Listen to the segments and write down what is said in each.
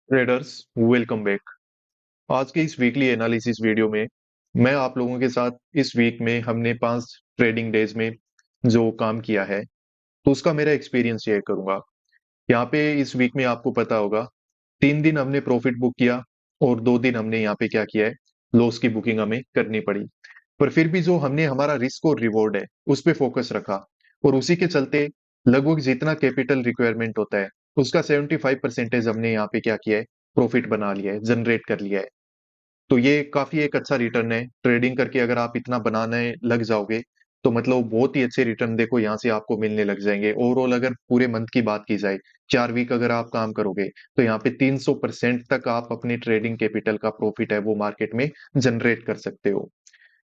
Traders, welcome back. आज के इस वीकली एनालिसिस वीडियो में मैं आप लोगों के साथ इस वीक में हमने 5 ट्रेडिंग डेज में जो काम किया है तो उसका मेरा एक्सपीरियंस शेयर करूंगा। यहाँ पे इस वीक में आपको पता होगा 3 दिन हमने प्रॉफिट बुक किया और 2 दिन हमने यहाँ पे क्या किया है, लॉस की बुकिंग हमें करनी पड़ी। पर फिर भी जो हमने हमारा रिस्क और रिवॉर्ड है उस पे फोकस रखा और उसी के चलते लगभग जितना कैपिटल रिक्वायरमेंट होता है उसका 75% हमने यहाँ पे क्या किया है, प्रॉफिट बना लिया है, जनरेट कर लिया है। तो ये काफी एक अच्छा रिटर्न है। ट्रेडिंग करके अगर आप इतना बनाने लग जाओगे तो मतलब बहुत ही अच्छे रिटर्न देखो यहाँ से आपको मिलने लग जाएंगे। ओवरऑल अगर पूरे मंथ की बात की जाए, 4 वीक अगर आप काम करोगे तो यहाँ पे 300% तक आप अपने ट्रेडिंग कैपिटल का प्रॉफिट है वो मार्केट में जनरेट कर सकते हो।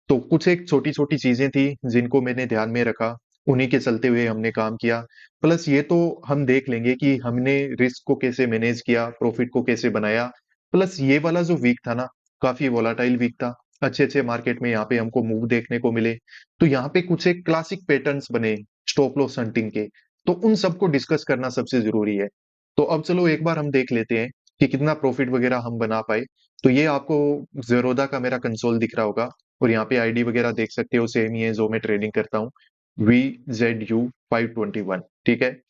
तो कुछ एक छोटी छोटी चीजें थी जिनको मैंने ध्यान में रखा, उन्हीं के चलते हुए हमने काम किया। प्लस ये तो हम देख लेंगे कि हमने रिस्क को कैसे मैनेज किया, प्रॉफिट को कैसे बनाया। प्लस ये वाला जो वीक था ना, काफी वोलाटाइल वीक था। अच्छे अच्छे मार्केट में यहाँ पे हमको मूव देखने को मिले। तो यहाँ पे कुछ एक क्लासिक पैटर्न्स बने स्टॉप लॉस हंटिंग के, तो उन सबको डिस्कस करना सबसे जरूरी है। तो अब चलो एक बार हम देख लेते हैं कि कितना प्रॉफिट वगैरह हम बना पाए। तो ये आपको जेरोदा का मेरा कंसोल दिख रहा होगा और यहाँ पे आईडी वगैरह देख सकते हो, सेम ही है जो मैं ट्रेडिंग करता हूँ, VZU521। ठीक है।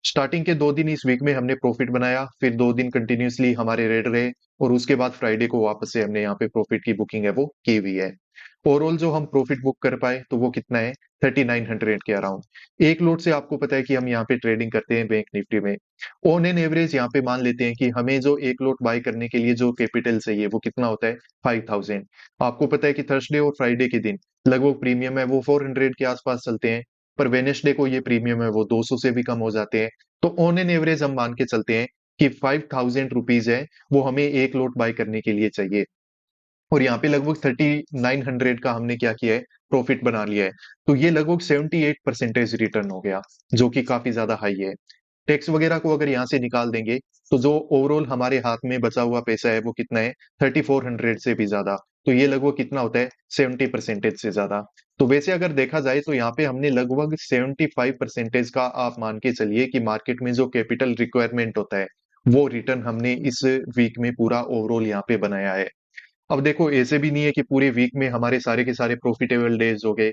स्टार्टिंग के 2 दिन इस वीक में हमने प्रॉफिट बनाया, फिर 2 दिन कंटिन्यूअसली हमारे रेड रहे और उसके बाद फ्राइडे को वापस से हमने यहाँ पे प्रॉफिट की बुकिंग है वो की हुई है। ओवरऑल जो हम प्रॉफिट बुक कर पाए तो वो कितना है, 3900 के अराउंड। एक लोट से आपको पता है कि हम यहाँ पे ट्रेडिंग करते हैं बैंक निफ्टी में। ऑन एन एवरेज यहाँ पे मान लेते हैं कि हमें जो एक लोट बाय करने के लिए जो कैपिटल चाहिए वो कितना होता है, 5000। आपको पता है कि थर्सडे और फ्राइडे के दिन लगभग प्रीमियम है वो 400 के आसपास चलते हैं, पर वेनेसडे को ये प्रीमियम है वो 200 से भी कम हो जाते हैं। तो ऑन एन एवरेज हम मान के चलते हैं कि 5000 रुपीज है वो हमें एक लोट बाय करने के लिए चाहिए। और यहाँ पे लगभग 3900 का हमने क्या किया है, प्रॉफिट बना लिया है। तो ये लगभग 78% रिटर्न हो गया, जो कि काफी ज्यादा हाई है। टैक्स वगैरह को अगर यहाँ से निकाल देंगे तो जो ओवरऑल हमारे हाथ में बचा हुआ पैसा है वो कितना है, 3400 से भी ज्यादा। तो ये लगभग कितना होता है, 70% से ज्यादा। तो वैसे अगर देखा जाए तो यहाँ पे हमने लगभग 75% का आप मान के चलिए कि मार्केट में जो कैपिटल रिक्वायरमेंट होता है वो रिटर्न हमने इस वीक में पूरा ओवरऑल यहाँ पे बनाया है। अब देखो ऐसे भी नहीं है कि पूरे वीक में हमारे सारे के सारे प्रॉफिटेबल डेज हो गए।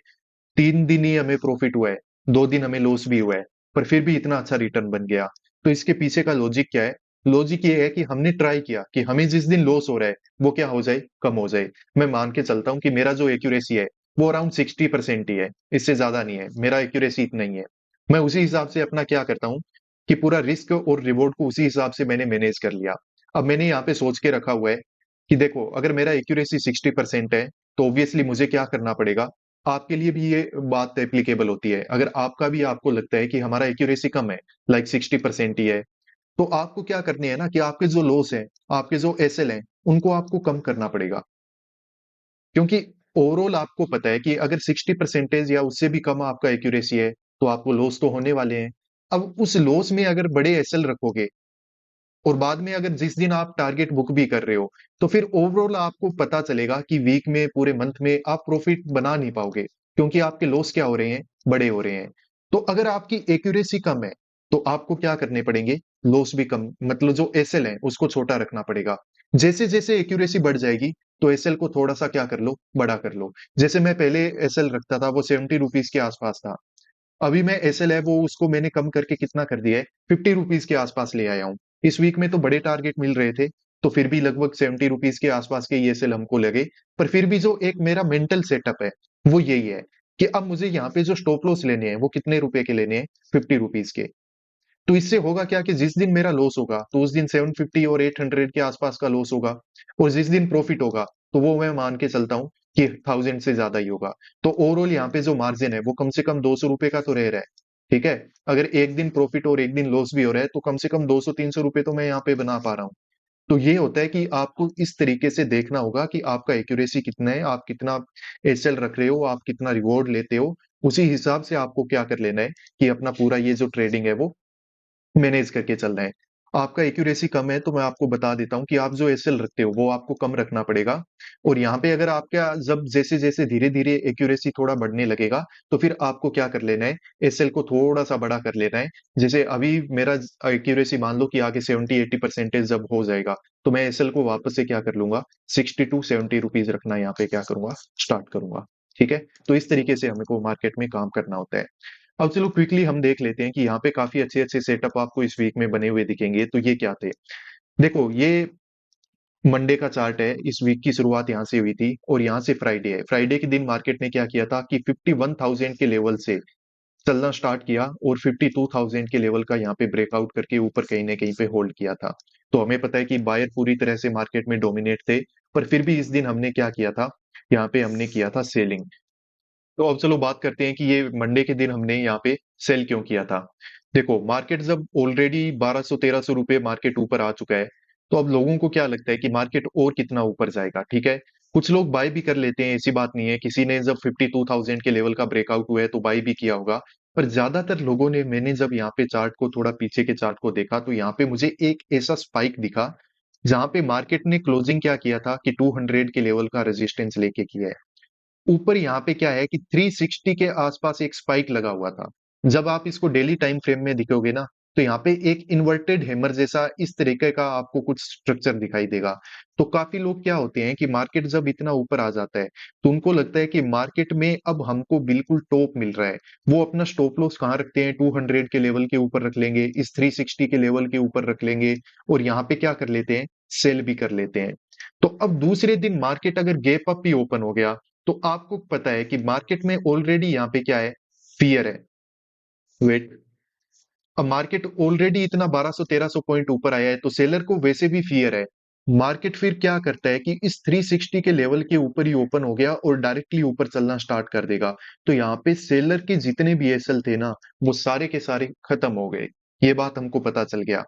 3 दिन ही हमें प्रॉफिट हुआ है, 2 दिन हमें लॉस भी हुआ है, पर फिर भी इतना अच्छा रिटर्न बन गया। तो इसके पीछे का लॉजिक क्या है? लॉजिक ये है कि हमने ट्राई किया कि हमें जिस दिन लॉस हो रहा है वो क्या हो जाए, कम हो जाए। मैं मान के चलता हूँ कि मेरा जो एक्यूरेसी है वो अराउंड 60% ही है, इससे ज्यादा नहीं है, मेरा एक्यूरेसी इतना ही है। मैं उसी हिसाब से अपना क्या करता हूँ कि पूरा रिस्क और रिवॉर्ड को उसी हिसाब से मैंने मैनेज कर लिया। अब मैंने यहाँ पे सोच के रखा हुआ है कि देखो अगर मेरा एक्यूरेसी 60% है तो ऑब्वियसली मुझे क्या करना पड़ेगा। आपके लिए भी ये बात एप्लीकेबल होती है, अगर आपका भी आपको लगता है कि हमारा एक्यूरेसी कम है, लाइक 60% ही है, तो आपको क्या करनी है ना कि आपके जो लॉस है, आपके जो एसएल हैं, उनको आपको कम करना पड़ेगा। क्योंकि ओवरऑल आपको पता है कि अगर 60% या उससे भी कम आपका एक्यूरेसी है तो आपको लॉस तो होने वाले हैं। अब उस लॉस में अगर बड़े एसएल रखोगे और बाद में अगर जिस दिन आप टारगेट बुक भी कर रहे हो तो फिर ओवरऑल आपको पता चलेगा कि वीक में, पूरे मंथ में आप प्रॉफिट बना नहीं पाओगे, क्योंकि आपके लॉस क्या हो रहे हैं, बड़े हो रहे हैं। तो अगर आपकी एक्यूरेसी कम है तो आपको क्या करने पड़ेंगे, लॉस भी कम, मतलब जो एसएल है उसको छोटा रखना पड़ेगा। जैसे जैसे एक्यूरेसी बढ़ जाएगी तो एसएल को थोड़ा सा क्या कर लो, बड़ा कर लो। जैसे मैं पहले एसएल रखता था वो 70 रुपीज के आसपास था, अभी मैं एसएल है वो उसको मैंने कम करके कितना कर दिया है, 50 रुपीज के आसपास ले आया हूँ। इस वीक में तो बड़े टारगेट मिल रहे थे तो फिर भी लगभग 70 रुपीज के आसपास के एसएल हमको लगे। पर फिर भी जो एक मेरा मेंटल सेटअप है वो यही है कि अब मुझे यहाँ पे जो स्टॉप लॉस लेने हैं वो कितने रुपए के लेने हैं, 50 रुपीज के। तो इससे होगा क्या कि जिस दिन मेरा लॉस होगा तो उस दिन 750 और 800 के आसपास का लॉस होगा, और जिस दिन प्रॉफिट होगा तो वो मैं मान के चलता हूँ कि 1000 से ज्यादा ही होगा। तो ओवरऑल यहाँ पे जो मार्जिन है वो कम से कम 200 रुपए का तो रह रहा है। ठीक है। अगर एक दिन प्रॉफिट और एक दिन लॉस भी हो रहा है तो कम से कम 200-300 रुपए तो मैं यहाँ पे बना पा रहा हूँ। तो ये होता है कि आपको इस तरीके से देखना होगा कि आपका एक्यूरेसी कितना है, आप कितना एसएल रख रहे हो, आप कितना रिवॉर्ड लेते हो। उसी हिसाब से आपको क्या कर लेना है कि अपना पूरा ये जो ट्रेडिंग है वो मैनेज करके चलना है। आपका एक्यूरेसी कम है तो मैं आपको बता देता हूँ कि आप जो एसएल रखते हो वो आपको कम रखना पड़ेगा। और यहाँ पे अगर आपका जब जैसे जैसे धीरे धीरे एक्यूरेसी थोड़ा बढ़ने लगेगा तो फिर आपको क्या कर लेना है, एसएल को थोड़ा सा बड़ा कर लेना है। जैसे अभी मेरा एक्यूरेसी मान लो कि आगे 70-80% जब हो जाएगा तो मैं एसएल को वापस से क्या कर लूंगा, 60 to 70 रुपीज रखना यहाँ पे क्या करूंगा, स्टार्ट करूंगा। ठीक है, तो इस तरीके से हमको मार्केट में काम करना होता है। अब चलो क्विकली हम देख लेते हैं कि यहाँ पे काफी अच्छे अच्छे सेटअप आपको इस वीक में बने हुए दिखेंगे, तो ये क्या थे। देखो ये मंडे का चार्ट है, इस वीक की शुरुआत यहाँ से हुई थी और यहाँ से फ्राइडे है। फ्राइडे के दिन मार्केट ने क्या किया था कि 51,000 के लेवल से चलना स्टार्ट किया और 52,000 के लेवल का यहाँ पे ब्रेकआउट करके ऊपर कहीं ना कहीं पे होल्ड किया था। तो हमें पता है कि बायर पूरी तरह से मार्केट में डोमिनेट थे, पर फिर भी इस दिन हमने क्या किया था, यहाँ पे हमने किया था सेलिंग। तो अब चलो बात करते हैं कि ये मंडे के दिन हमने यहाँ पे सेल क्यों किया था। देखो मार्केट जब ऑलरेडी 1200-1300 रुपए मार्केट ऊपर आ चुका है, तो अब लोगों को क्या लगता है कि मार्केट और कितना ऊपर जाएगा। ठीक है, कुछ लोग बाय भी कर लेते हैं, ऐसी बात नहीं है, किसी ने जब 52,000 के लेवल का ब्रेकआउट हुआ है तो बाय भी किया होगा। पर ज्यादातर लोगों ने, मैंने जब यहाँ पे चार्ट को थोड़ा पीछे के चार्ट को देखा तो यहाँ पे मुझे एक ऐसा स्पाइक दिखा जहां पे मार्केट ने क्लोजिंग क्या किया था कि 200 के लेवल का रेजिस्टेंस लेके किया है। ऊपर यहाँ पे क्या है कि 360 के आसपास एक स्पाइक लगा हुआ था। जब आप इसको डेली टाइम फ्रेम में दिखोगे ना, तो यहाँ पे एक इन्वर्टेड हैमर जैसा इस तरीके का आपको कुछ स्ट्रक्चर दिखाई देगा। तो काफी लोग क्या होते हैं कि मार्केट जब इतना ऊपर आ जाता है तो उनको लगता है कि मार्केट में अब हमको बिल्कुल टॉप मिल रहा है। वो अपना स्टॉप लॉस कहाँ रखते हैं, 200 के लेवल के ऊपर रख लेंगे, इस 360 के लेवल के ऊपर रख लेंगे और यहाँ पे क्या कर लेते हैं, सेल भी कर लेते हैं। तो अब दूसरे दिन मार्केट अगर गैप अप भी ओपन हो गया तो आपको पता है कि मार्केट में ऑलरेडी यहाँ पे क्या है, फियर है। वेट, अब मार्केट ऑलरेडी इतना 1200-1300 पॉइंट ऊपर आया है तो सेलर को वैसे भी फियर है। मार्केट फिर क्या करता है कि इस 360 के लेवल के ऊपर ही ओपन हो गया और डायरेक्टली ऊपर चलना स्टार्ट कर देगा। तो यहाँ पे सेलर के जितने भी एसएल थे ना, वो सारे के सारे खत्म हो गए। ये बात हमको पता चल गया।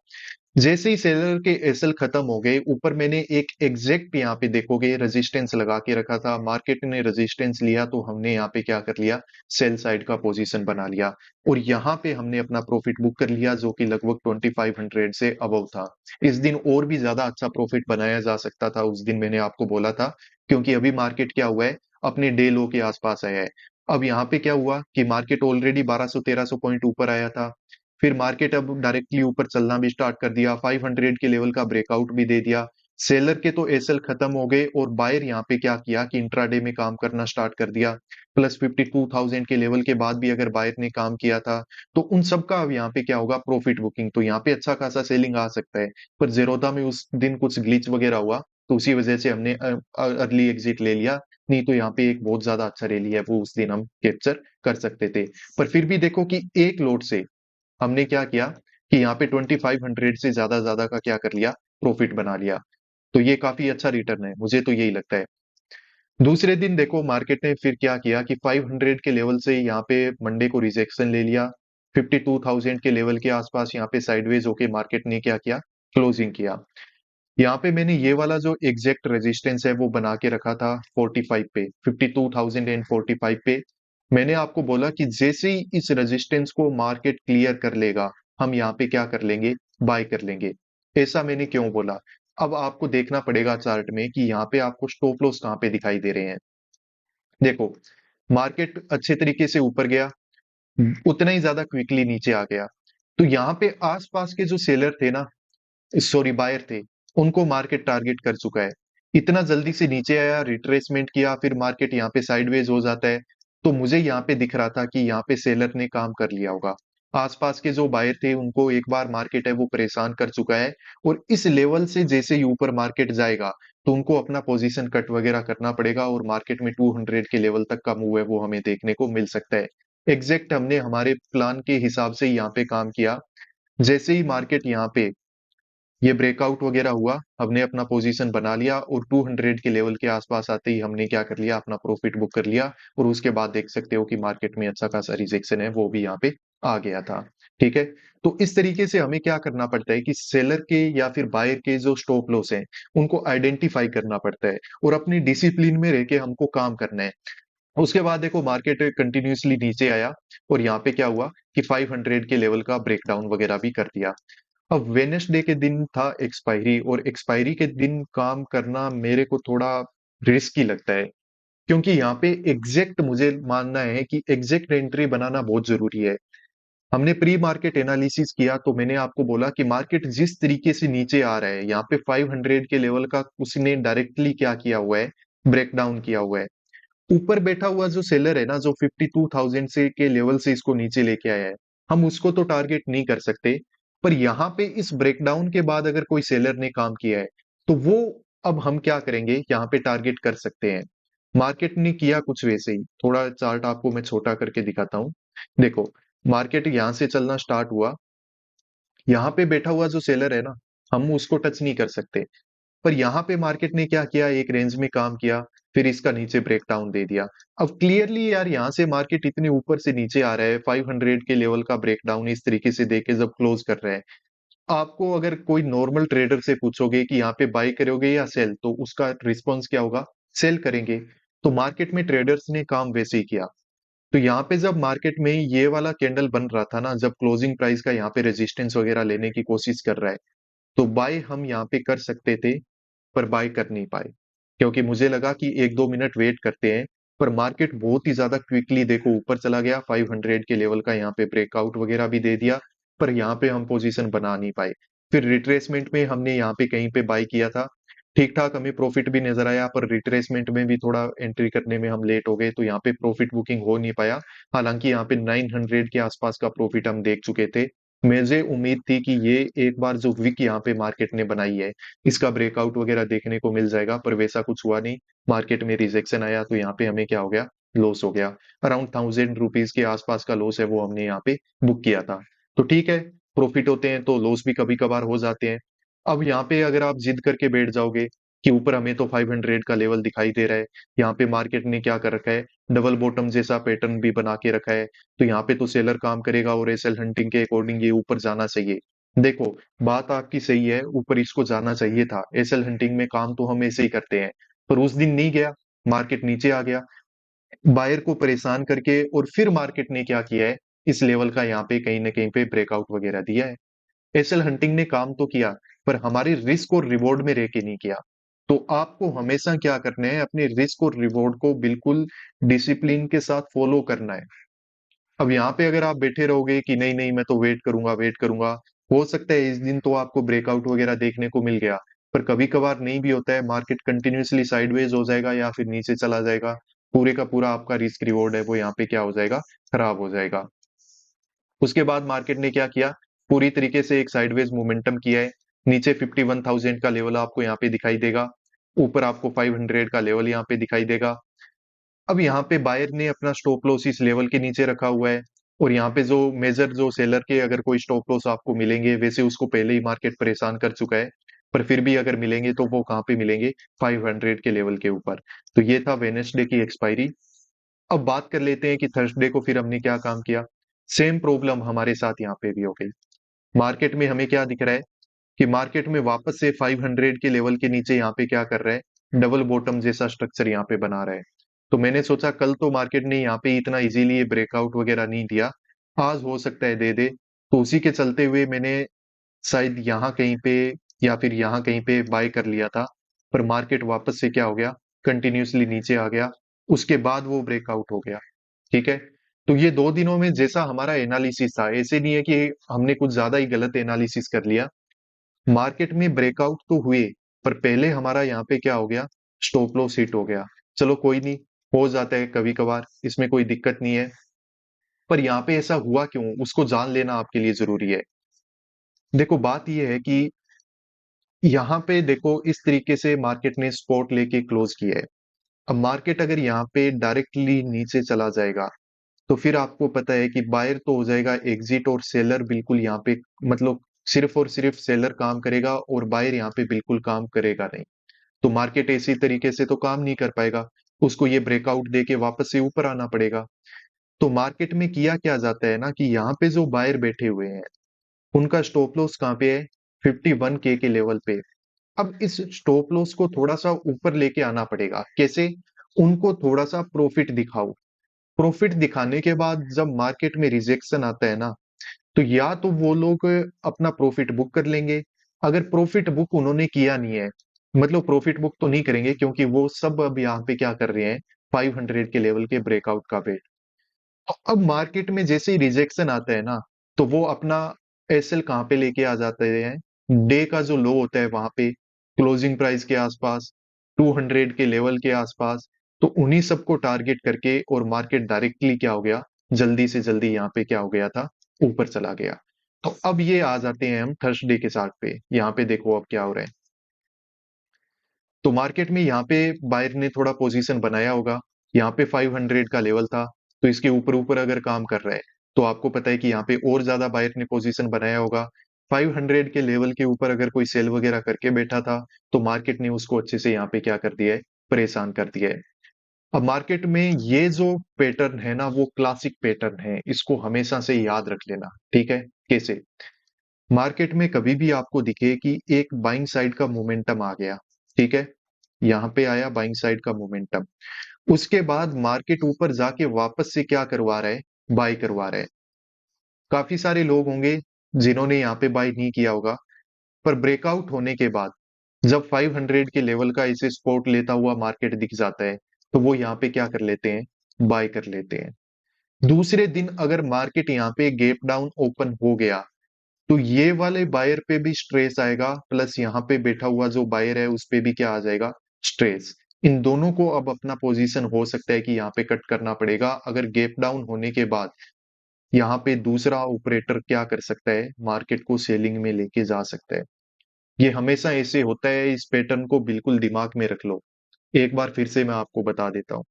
जैसे ही सेलर के एसएल खत्म हो गए, ऊपर मैंने एक एग्जैक्ट यहाँ पे देखोगे रेजिस्टेंस लगा के रखा था, मार्केट ने रेजिस्टेंस लिया तो हमने यहाँ पे क्या कर लिया, सेल साइड का पोजीशन बना लिया और यहाँ पे हमने अपना प्रॉफिट बुक कर लिया जो कि लगभग 2500 से अबव था। इस दिन और भी ज्यादा अच्छा प्रॉफिट बनाया जा सकता था, उस दिन मैंने आपको बोला था, क्योंकि अभी मार्केट क्या हुआ है, अपने डे लो के आसपास आया है। अब यहाँ पे क्या हुआ कि मार्केट ऑलरेडी 1200-1300 पॉइंट ऊपर आया था, फिर मार्केट अब डायरेक्टली ऊपर चलना भी स्टार्ट कर दिया, 500 के लेवल का ब्रेकआउट भी दे दिया। सेलर के तो एसएल खत्म हो गए और बायर यहाँ पे क्या किया कि इंट्राडे में काम करना स्टार्ट कर दिया। प्लस 52,000 के लेवल के बाद भी अगर बायर ने काम किया था तो उन सब का अब यहाँ पे क्या होगा, प्रॉफिट बुकिंग। तो यहाँ पे अच्छा खासा सेलिंग आ सकता है। पर जेरोधा में उस दिन कुछ ग्लिच वगैरह हुआ तो उसी वजह से हमने अर्ली एग्जिट ले लिया। नहीं तो यहाँ पे एक बहुत ज्यादा अच्छा रैली है वो उस दिन हम कैप्चर कर सकते थे। पर फिर भी देखो कि एक लोट से हमने क्या किया कि यहाँ पे 2500 से ज्यादा का क्या कर लिया, प्रॉफिट बना लिया। तो ये काफी अच्छा रिटर्न है, मुझे तो यही लगता है। दूसरे दिन देखो मार्केट ने फिर क्या किया कि 500 के लेवल से यहाँ पे मंडे को रिजेक्शन ले लिया। 52,000 के लेवल के आसपास यहाँ पे साइडवेज होके मार्केट ने क्या किया, क्लोजिंग किया। यहाँ पे मैंने ये वाला जो एग्जैक्ट रेजिस्टेंस है वो बना के रखा था 45 पे, 52,045 पे। मैंने आपको बोला कि जैसे ही इस रेजिस्टेंस को मार्केट क्लियर कर लेगा, हम यहाँ पे क्या कर लेंगे, बाय कर लेंगे। ऐसा मैंने क्यों बोला, अब आपको देखना पड़ेगा चार्ट में कि यहाँ पे आपको स्टॉप लॉस कहाँ पे दिखाई दे रहे हैं। देखो मार्केट अच्छे तरीके से ऊपर गया, उतना ही ज्यादा क्विकली नीचे आ गया। तो यहाँ पे आसपास के जो सेलर थे ना, सॉरी बायर थे, उनको मार्केट टारगेट कर चुका है। इतना जल्दी से नीचे आया, रिट्रेसमेंट किया, फिर मार्केट यहाँ पे साइडवेज हो जाता है। तो मुझे यहाँ पे दिख रहा था कि यहाँ पे सेलर ने काम कर लिया होगा। आसपास के जो बायर थे उनको एक बार मार्केट है वो परेशान कर चुका है और इस लेवल से जैसे ही ऊपर मार्केट जाएगा तो उनको अपना पोजीशन कट वगैरह करना पड़ेगा और मार्केट में 200 के लेवल तक का मूव है वो हमें देखने को मिल सकता है। एग्जैक्ट हमने हमारे प्लान के हिसाब से यहाँ पे काम किया। जैसे ही मार्केट यहाँ पे ये ब्रेकआउट वगैरह हुआ, हमने अपना पोजीशन बना लिया और 200 के लेवल के आसपास आते ही हमने क्या कर लिया, अपना प्रॉफिट बुक कर लिया। और उसके बाद देख सकते हो कि मार्केट में अच्छा खासा रिजेक्शन है वो भी यहाँ पे आ गया था। ठीक है, तो इस तरीके से हमें क्या करना पड़ता है कि सेलर के या फिर बायर के जो स्टॉप लॉस हैं उनको आइडेंटिफाई करना पड़ता है और अपनी डिसिप्लिन में रह के हमको काम करना है। उसके बाद देखो मार्केट कंटिन्यूअसली नीचे आया और यहाँ पे क्या हुआ कि 500 के लेवल का ब्रेकडाउन वगैरह भी कर दिया। अब वेडनेसडे के दिन था एक्सपायरी, और एक्सपायरी के दिन काम करना मेरे को थोड़ा रिस्की लगता है, क्योंकि यहाँ पे एग्जैक्ट मुझे मानना है कि एग्जैक्ट एंट्री बनाना बहुत जरूरी है। हमने प्री मार्केट एनालिसिस किया तो मैंने आपको बोला कि मार्केट जिस तरीके से नीचे आ रहा है, यहाँ पे 500 के लेवल का उसने डायरेक्टली क्या किया हुआ है, ब्रेक डाउन किया हुआ है। ऊपर बैठा हुआ जो सेलर है ना, जो 52,000 से के लेवल से इसको नीचे लेके आया है, हम उसको तो टारगेट नहीं कर सकते। पर यहाँ पे इस ब्रेकडाउन के बाद अगर कोई सेलर ने काम किया है, तो वो अब हम क्या करेंगे, यहाँ पे टारगेट कर सकते हैं। मार्केट ने किया कुछ वैसे ही, थोड़ा चार्ट आपको मैं छोटा करके दिखाता हूँ। देखो, मार्केट यहाँ से चलना स्टार्ट हुआ, यहाँ पे बैठा हुआ जो सेलर है ना, हम उसको टच नहीं कर सकते। पर यहाँ पे मार्केट ने क्या किया, एक रेंज में काम किया, फिर इसका नीचे ब्रेकडाउन दे दिया। अब क्लियरली यार, यहाँ से मार्केट इतने ऊपर से नीचे आ रहा है, 500 के लेवल का ब्रेकडाउन इस तरीके से देके जब क्लोज कर रहा है, आपको अगर कोई नॉर्मल ट्रेडर से पूछोगे कि यहाँ पे बाय करोगे या सेल, तो उसका रिस्पॉन्स क्या होगा, सेल करेंगे। तो मार्केट में ट्रेडर्स ने काम वैसे ही किया। तो यहाँ पे जब मार्केट में ये वाला कैंडल बन रहा था ना, जब क्लोजिंग प्राइस का यहाँ पे रेजिस्टेंस वगैरह लेने की कोशिश कर रहा है, तो बाय हम यहाँ पे कर सकते थे, पर बाय कर नहीं पाए, क्योंकि मुझे लगा कि 1-2 मिनट वेट करते हैं। पर मार्केट बहुत ही ज्यादा क्विकली देखो ऊपर चला गया, 500 के लेवल का यहाँ पे ब्रेकआउट वगैरह भी दे दिया, पर यहाँ पे हम पोजीशन बना नहीं पाए। फिर रिट्रेसमेंट में हमने यहाँ पे कहीं पे बाय किया था, ठीक ठाक हमें प्रॉफिट भी नजर आया, पर रिट्रेसमेंट में भी थोड़ा एंट्री करने में हम लेट हो गए, तो यहाँ पे प्रॉफिट बुकिंग हो नहीं पाया। हालांकि यहाँ पे 900 के आसपास का प्रॉफिट हम देख चुके थे। मुझे उम्मीद थी कि ये एक बार जो विक यहाँ पे मार्केट ने बनाई है, इसका ब्रेकआउट वगैरह देखने को मिल जाएगा, पर वैसा कुछ हुआ नहीं। मार्केट में रिजेक्शन आया, तो यहाँ पे हमें क्या हो गया, लॉस हो गया। अराउंड 1000 रुपीज के आसपास का लॉस है, वो हमने यहाँ पे बुक किया था। तो ठीक है, प्रॉफिट होते हैं तो लॉस भी कभी कभार हो जाते हैं। अब यहाँ पे अगर आप जिद करके बैठ जाओगे कि ऊपर हमें तो 500 का लेवल दिखाई दे रहा है, यहाँ पे मार्केट ने क्या कर रखा है, डबल बॉटम जैसा पैटर्न भी बना के रखा है, तो यहाँ पे तो सेलर काम करेगा और एसएल हंटिंग के अकॉर्डिंग ये ऊपर जाना चाहिए। देखो, बात आपकी सही है, ऊपर इसको जाना चाहिए था, एसएल हंटिंग में काम तो हम ऐसे ही करते हैं। पर उस दिन नहीं गया, मार्केट नीचे आ गया, बायर को परेशान करके, और फिर मार्केट ने क्या किया है, इस लेवल का यहाँ पे कहीं ना कहीं पे ब्रेकआउट वगैरह दिया है। एसएल हंटिंग ने काम तो किया, पर हमारे रिस्क और रिवॉर्ड में रह के नहीं किया। तो आपको हमेशा क्या करना है, अपने रिस्क और रिवॉर्ड को बिल्कुल डिसिप्लिन के साथ फॉलो करना है। अब यहाँ पे अगर आप बैठे रहोगे कि नहीं नहीं मैं तो वेट करूंगा वेट करूंगा, हो सकता है इस दिन तो आपको ब्रेकआउट वगैरह देखने को मिल गया, पर कभी कभार नहीं भी होता है, मार्केट कंटिन्यूअसली साइडवेज हो जाएगा या फिर नीचे चला जाएगा, पूरे का पूरा आपका रिस्क रिवॉर्ड है वो यहाँ पे क्या हो जाएगा, खराब हो जाएगा। उसके बाद मार्केट ने क्या किया, पूरी तरीके से एक साइडवेज मोमेंटम किया है। नीचे 51,000 का लेवल आपको यहाँ पे दिखाई देगा, ऊपर आपको 500 का लेवल यहाँ पे दिखाई देगा। अब यहाँ पे बायर ने अपना स्टॉप लॉस इस लेवल के नीचे रखा हुआ है, और यहाँ पे जो मेजर जो सेलर के अगर कोई स्टॉप लॉस आपको मिलेंगे, वैसे उसको पहले ही मार्केट परेशान कर चुका है, पर फिर भी अगर मिलेंगे तो वो कहाँ पे मिलेंगे, 500 के लेवल के ऊपर। तो ये था वेडनेसडे की एक्सपायरी। अब बात कर लेते हैं कि थर्सडे को फिर हमने क्या काम किया। सेम प्रॉब्लम हमारे साथ यहाँ पे भी हो गई। मार्केट में हमें क्या दिख रहा है कि मार्केट में वापस से 500 के लेवल के नीचे यहाँ पे क्या कर रहा है, डबल बॉटम जैसा स्ट्रक्चर यहाँ पे बना रहा है। तो मैंने सोचा कल तो मार्केट ने यहाँ पे इतना इजीली ब्रेकआउट वगैरह नहीं दिया, आज हो सकता है दे दे। तो उसी के चलते हुए मैंने शायद यहाँ कहीं पे या फिर यहाँ कहीं पे बाय कर लिया था। पर मार्केट वापस से क्या हो गया, कंटिन्यूअसली नीचे आ गया, उसके बाद वो ब्रेकआउट हो गया। ठीक है, तो ये 2 दिनों में जैसा हमारा एनालिसिस था, ऐसे नहीं है कि हमने कुछ ज्यादा ही गलत एनालिसिस कर लिया। मार्केट में ब्रेकआउट तो हुए, पर पहले हमारा यहाँ पे क्या हो गया, स्टॉप लॉस हिट हो गया। चलो कोई नहीं, हो जाता है कभी कभार, इसमें कोई दिक्कत नहीं है। पर यहाँ पे ऐसा हुआ क्यों, उसको जान लेना आपके लिए जरूरी है। देखो, बात यह है कि यहाँ पे देखो इस तरीके से मार्केट ने स्पॉट लेके क्लोज किया है। अब मार्केट अगर यहाँ पे डायरेक्टली नीचे चला जाएगा, तो फिर आपको पता है कि बायर तो हो जाएगा एग्जिट, और सेलर बिल्कुल यहाँ पे, मतलब सिर्फ और सिर्फ सेलर काम करेगा और बायर यहाँ पे बिल्कुल काम करेगा नहीं। तो मार्केट इसी तरीके से तो काम नहीं कर पाएगा, उसको ये ब्रेकआउट दे के वापस से ऊपर आना पड़ेगा। तो मार्केट में किया क्या जाता है ना, कि यहाँ पे जो बायर बैठे हुए हैं, उनका स्टॉप लॉस कहाँ पे है, 51K के लेवल पे। अब इस स्टॉप लॉस को थोड़ा सा ऊपर लेके आना पड़ेगा, कैसे, उनको थोड़ा सा प्रॉफिट दिखाओ। प्रॉफिट दिखाने के बाद जब मार्केट में रिजेक्शन आता है ना, तो या तो वो लोग अपना प्रॉफिट बुक कर लेंगे। अगर प्रॉफिट बुक उन्होंने किया नहीं है, मतलब प्रॉफिट बुक तो नहीं करेंगे क्योंकि वो सब अब यहाँ पे क्या कर रहे हैं, 500 के लेवल के ब्रेकआउट का वेट। तो अब मार्केट में जैसे ही रिजेक्शन आता है ना, तो वो अपना एसएल कहाँ पे लेके आ जाते हैं, डे का जो लो होता है वहां पे, क्लोजिंग प्राइस के आसपास, 200 के लेवल के आसपास। तो उन्हीं सबको टारगेट करके और मार्केट डायरेक्टली क्या हो गया, जल्दी से जल्दी यहाँ पे क्या हो गया था, ऊपर चला गया। तो अब ये आ जाते हैं हम थर्सडे के चार्ट पे, यहाँ पे देखो अब क्या हो रहा है। तो मार्केट में यहाँ पे बायर ने थोड़ा पोजीशन बनाया होगा, यहाँ पे 500 का लेवल था, तो इसके ऊपर ऊपर अगर काम कर रहा है, तो आपको पता है कि यहाँ पे और ज्यादा बायर ने पोजीशन बनाया होगा। 500 के लेवल के ऊपर अगर कोई सेल वगैरह करके बैठा था, तो मार्केट ने उसको अच्छे से यहाँ पे क्या कर दिया है, परेशान कर दिया है। अब मार्केट में ये जो पैटर्न है ना, वो क्लासिक पैटर्न है, इसको हमेशा से याद रख लेना, ठीक है। कैसे, मार्केट में कभी भी आपको दिखे कि एक बाइंग साइड का मोमेंटम आ गया, ठीक है, यहाँ पे आया बाइंग साइड का मोमेंटम, उसके बाद मार्केट ऊपर जाके वापस से क्या करवा रहा है, बाय करवा रहा है। काफी सारे लोग होंगे जिन्होंने यहाँ पे बाय नहीं किया होगा, पर ब्रेकआउट होने के बाद जब 500 के लेवल का इसे सपोर्ट लेता हुआ मार्केट दिख जाता है, तो वो यहाँ पे क्या कर लेते हैं, बाय कर लेते हैं। दूसरे दिन अगर मार्केट यहाँ पे गैप डाउन ओपन हो गया, तो ये वाले बायर पे भी स्ट्रेस आएगा, प्लस यहाँ पे बैठा हुआ जो बायर है उस पे भी क्या आ जाएगा, स्ट्रेस। इन दोनों को अब अपना पोजीशन हो सकता है कि यहाँ पे कट करना पड़ेगा, अगर गैप डाउन होने के बाद यहाँ पे दूसरा ऑपरेटर क्या कर सकता है, मार्केट को सेलिंग में लेके जा सकता है। ये हमेशा ऐसे होता है, इस पैटर्न को बिल्कुल दिमाग में रख लो। एक बार फिर से मैं आपको बता देता हूँ,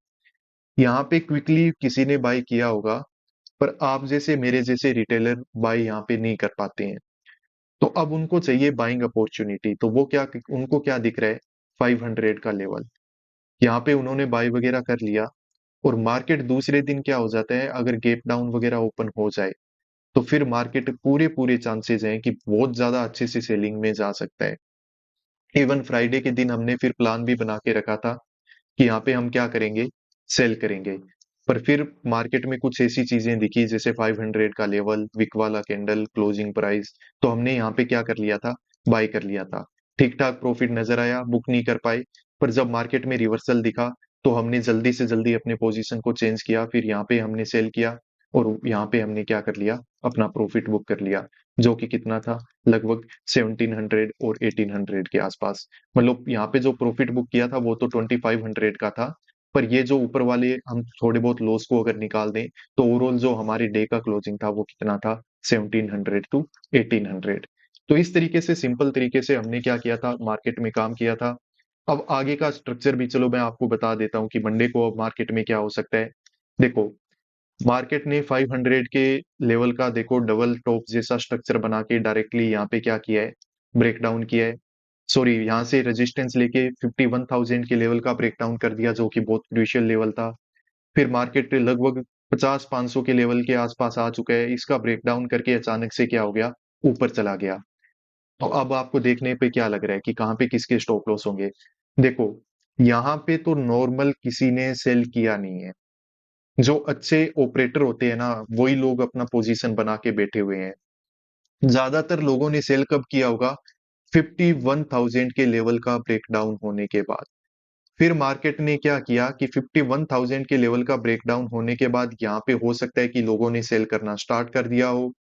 यहाँ पे क्विकली किसी ने बाय किया होगा, पर आप जैसे मेरे जैसे रिटेलर बाय यहाँ पे नहीं कर पाते हैं। तो अब उनको चाहिए बाइंग अपॉर्चुनिटी, तो वो क्या, उनको क्या दिख रहा है, 500 का लेवल, यहाँ पे उन्होंने बाय वगैरह कर लिया। और मार्केट दूसरे दिन क्या हो जाता है, अगर गैप डाउन वगैरह ओपन हो जाए, तो फिर मार्केट पूरे पूरे चांसेस हैं कि बहुत ज्यादा अच्छे से सेलिंग में जा सकता है। इवन फ्राइडे के दिन हमने फिर प्लान भी बना के रखा था कि यहाँ पे हम क्या करेंगे, सेल करेंगे। पर फिर मार्केट में कुछ ऐसी चीजें दिखी जैसे 500 का लेवल, विक वाला कैंडल, क्लोजिंग प्राइस, तो हमने यहाँ पे क्या कर लिया था, बाय कर लिया था। ठीक ठाक प्रॉफिट नजर आया, बुक नहीं कर पाए, पर जब मार्केट में रिवर्सल दिखा, तो हमने जल्दी से जल्दी अपने पोजीशन को चेंज किया, फिर यहाँ पे हमने सेल किया, और यहाँ पे हमने क्या कर लिया, अपना प्रॉफिट बुक कर लिया, जो कि कितना था, लगभग 1700 और 1800 के आसपास। मतलब यहाँ पे जो प्रॉफिट बुक किया था वो तो 2500 का था, पर ये जो ऊपर वाले हम थोड़े बहुत लॉस को अगर निकाल दें, तो ओवरऑल जो हमारे डे का क्लोजिंग था वो कितना था, 1700 टू 1800। तो इस तरीके से, सिंपल तरीके से हमने क्या किया था, मार्केट में काम किया था। अब आगे का स्ट्रक्चर भी चलो मैं आपको बता देता हूँ कि मंडे को अब मार्केट में क्या हो सकता है। देखो, मार्केट ने 500 के लेवल का देखो डबल टॉप जैसा स्ट्रक्चर बना के डायरेक्टली यहाँ पे क्या किया है, ब्रेक डाउन किया है। सॉरी, यहाँ से रेजिस्टेंस लेके 51,000 के लेवल का ब्रेक डाउन कर दिया, जो कि बहुत क्रूशियल लेवल था। फिर मार्केट लगभग 50-500 के लेवल के आसपास आ चुका है, इसका ब्रेक डाउन करके अचानक से क्या हो गया, ऊपर चला गया। तो अब आपको देखने पे क्या लग रहा है कि कहाँ पे किसके स्टॉप लॉस होंगे। देखो, यहाँ पे तो नॉर्मल किसी ने सेल किया नहीं है, जो अच्छे ऑपरेटर होते हैं ना, वही लोग अपना पोजीशन बना के बैठे हुए हैं। ज्यादातर लोगों ने सेल कब किया होगा, 51,000 के लेवल का ब्रेकडाउन होने के बाद। फिर मार्केट ने क्या किया कि 51,000 के लेवल का ब्रेकडाउन होने के बाद यहाँ पे हो सकता है कि लोगों ने सेल करना स्टार्ट कर दिया हो।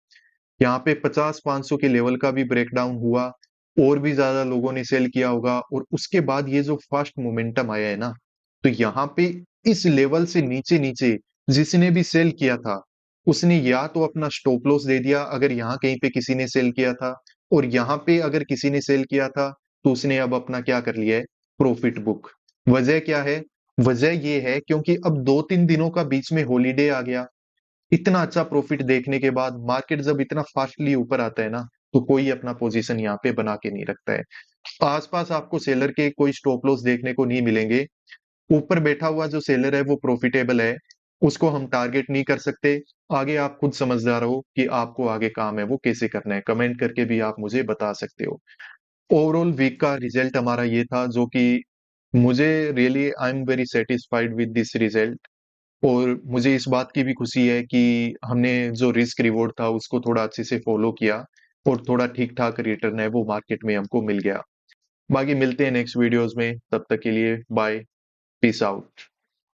यहाँ पे 50-500 के लेवल का भी ब्रेकडाउन हुआ, और भी ज्यादा लोगों ने सेल किया होगा, और उसके बाद ये जो फास्ट मोमेंटम आया है ना, तो यहाँ पे इस लेवल से नीचे नीचे जिसने भी सेल किया था, उसने या तो अपना स्टॉप लॉस दे दिया अगर यहाँ कहीं पे किसी ने सेल किया था, और यहाँ पे अगर किसी ने सेल किया था, तो उसने अब अपना क्या कर लिया है, प्रॉफिट बुक। वजह क्या है, वजह ये है क्योंकि अब 2-3 दिनों का बीच में हॉलीडे आ गया। इतना अच्छा प्रॉफिट देखने के बाद मार्केट जब इतना फास्टली ऊपर आता है ना, तो कोई अपना पोजीशन यहाँ पे बना के नहीं रखता है। आसपास आपको सेलर के कोई स्टॉप लॉस देखने को नहीं मिलेंगे। ऊपर बैठा हुआ जो सेलर है वो प्रॉफिटेबल है, उसको हम टारगेट नहीं कर सकते। आगे आप खुद समझदार हो कि आपको आगे काम है वो कैसे करना है, कमेंट करके भी आप मुझे बता सकते हो। ओवरऑल वीक का रिजल्ट हमारा ये था, जो कि मुझे really I am very satisfied with this result. और मुझे इस बात की भी खुशी है कि हमने जो रिस्क रिवॉर्ड था उसको थोड़ा अच्छे से फॉलो किया और थोड़ा ठीक-ठाक रिटर्न है वो मार्केट में हमको मिल गया। बाकी मिलते हैं नेक्स्ट वीडियोज़ में, तब तक के लिए बाय, पीस आउट।